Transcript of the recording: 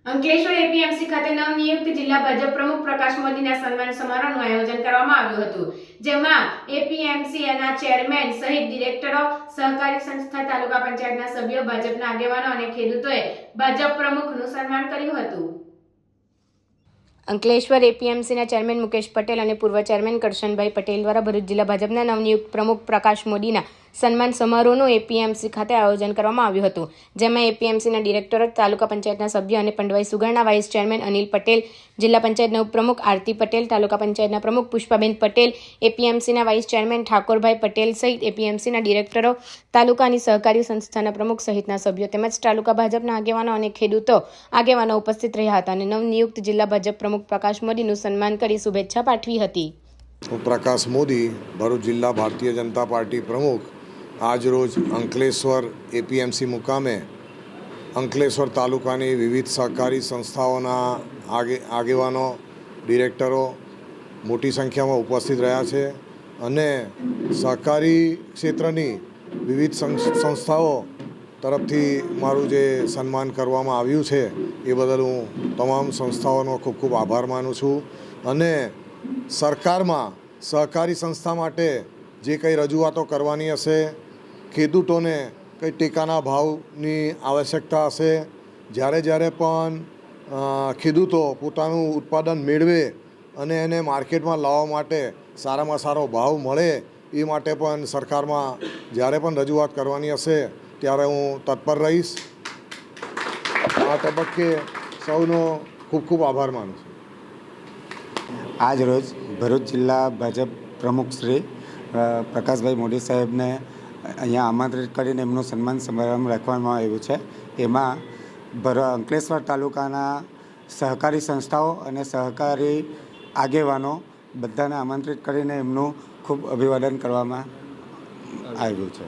Ankleshwar APMC ખાતે નવનિયુક્ત જિલ્લા ભાજપ પ્રમુખ પ્રકાશ મોદીના સન્માન સમારોહનું આયોજન કરવામાં આવ્યું હતું, જેમાં એપીએમસીના ચેરમેન સહિત ડિરેક્ટરો, સહકારી સંસ્થા, તાલુકા પંચાયતના સભ્યો, ભાજપના આગેવાનો અને ખેડૂતોએ ભાજપ પ્રમુખનું સન્માન કર્યું હતું. અંકલેશ્વર એપીએમસીના ચેરમેન મુકેશ પટેલ અને પૂર્વ ચેરમેન કરશનભાઈ પટેલ દ્વારા ભરૂચ જિલ્લા ભાજપના નવનિયુક્ત પ્રમુખ પ્રકાશ મોદીના સન્માન સમારોહનું એપીએમસી ખાતે આયોજન કરવામાં આવ્યું હતું, જેમાં એપીએમસીના ડિરેક્ટરો, તાલુકા પંચાયતના સભ્ય અને પંડવાઈ સુગરના વાઇસ ચેરમેન અનિલ પટેલ, જિલ્લા પંચાયતના ઉપપ્રમુખ આરતી પટેલ, તાલુકા પંચાયતના પ્રમુખ પુષ્પાબેન પટેલ, એપીએમસીના વાઇસ ચેરમેન ઠાકોરભાઈ પટેલ સહિત એપીએમસીના ડિરેક્ટરો, તાલુકાની સહકારી સંસ્થાના પ્રમુખ સહિતના સભ્યો તેમજ તાલુકા ભાજપના આગેવાનો અને ખેડૂતો આગેવાનો ઉપસ્થિત રહ્યા હતા અને નવનિયુક્ત જિલ્લા ભાજપ પ્રમુખ પ્રકાશ મોદીનું સન્માન કરી શુભેચ્છા પાઠવી હતી. પ્રકાશ મોદી, ભરૂચ જિલ્લા ભારતીય જનતા પાર્ટી પ્રમુખ, આજરોજ અંકલેશ્વર એપીએમસી મુકામે અંકલેશ્વર તાલુકાની વિવિધ સહકારી સંસ્થાઓના આગેવાનો, ડિરેક્ટરો મોટી સંખ્યામાં ઉપસ્થિત રહ્યા છે અને સહકારી ક્ષેત્રની વિવિધ સંસ્થાઓ તરફથી મારું જે સન્માન કરવામાં આવ્યું છે એ બદલ હું તમામ સંસ્થાઓનો ખૂબ ખૂબ આભાર માનું છું અને સરકારમાં સહકારી સંસ્થા માટે જે કંઈ રજૂઆતો કરવાની હશે, ખેડૂતોને કંઈ ટેકાના ભાવની આવશ્યકતા હશે, જ્યારે પણ ખેડૂતો પોતાનું ઉત્પાદન મેળવે અને એને માર્કેટમાં લાવવા માટે સારામાં સારો ભાવ મળે એ માટે પણ સરકારમાં જ્યારે પણ રજૂઆત કરવાની હશે ત્યારે હું તત્પર રહીશ. આ તબક્કે સૌનો ખૂબ ખૂબ આભાર માનું છું. આજ રોજ ભરૂચ જિલ્લા ભાજપ પ્રમુખ શ્રી પ્રકાશભાઈ મોદી સાહેબને અહીંયા આમંત્રિત કરીને એમનું સન્માન સમારંભ રાખવામાં આવ્યું છે. એમાં અંકલેશ્વર તાલુકાના સહકારી સંસ્થાઓ અને સહકારી આગેવાનો બધાને આમંત્રિત કરીને એમનું ખૂબ અભિવાદન કરવામાં આવ્યું છે.